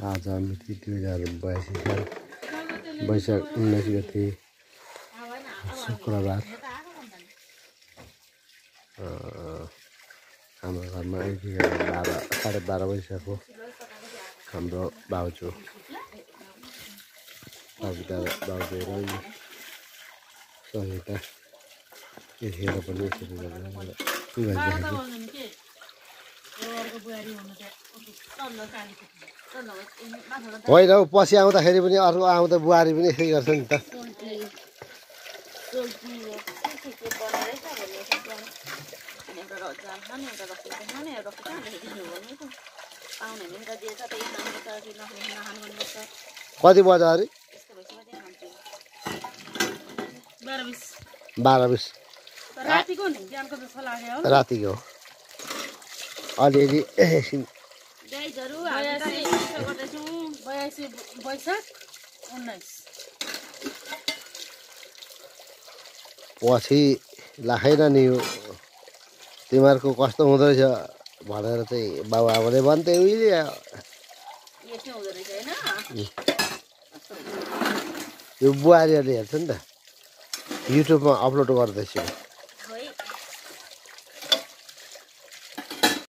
आज मिति 2082 साल वैशाख 19 गते शुक्रबार हाम्रो घरमा यतिखेर 12:30 बजिसक्यो। हाम्रो बाउजू बाउजू र सहिता यतिखेर पनि यसरी होइन हौ, पछि आउँदाखेरि पनि अर्को आउँदा बुहारी पनि यसै गर्छ नि त। कति बज्यो अरे? 12:20 रातिको अलिअलि पछि लाखेन नि यो तिमीहरूको कस्तो हुँदो रहेछ भनेर चाहिँ बाबुआमाले भन्थे उहिले। यो बुहारीहरूले हेर्छ नि त, युट्युबमा अपलोड गर्दैछु।